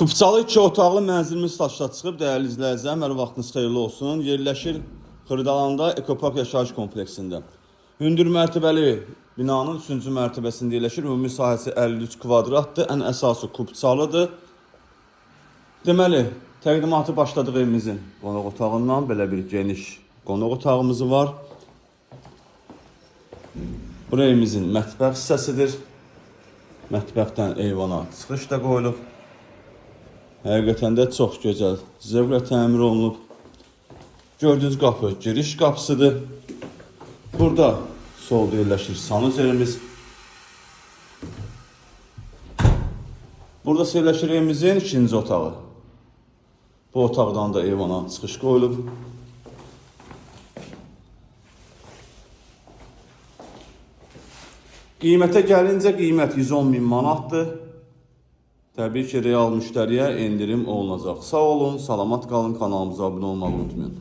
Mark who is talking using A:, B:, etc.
A: Kupçalı 2 otaqlı mənzilimiz satışa çıxıb, dəyərli izləyicilər, hər vaxtınız xeyirli olsun. Yerləşir Xırdalanda Ekopark yaşayış kompleksində. Hündür mərtəbəli binanın 3-cü mərtəbəsində yerləşir. Ümumi sahəsi 53 kvadratdır. Ən əsası kupçalıdır. Deməli, təqdimatı başladıq evimizin qonaq otağından. Belə bir geniş qonaq otağımız var. Bura evimizin mətbəx hissəsidir. Mətbəxdən eyvana çıxış da qoyulub. Həqiqətən də çox gözəl, zövqlə təmir olunub. Gördüyünüz qapı giriş qapısıdır. Burada solda yerləşir sanuzelimiz. Burada yerləşir evimizin ikinci otağı. Bu otaqdan da eyvana çıxış qoyulub. Qiymətə gəlincə qiymət 110.000 manatdır. Təbii ki, real müştəriyə endirim olunacaq. Sağ olun, salamat qalın, kanalımıza abunə olmağı unutmayın.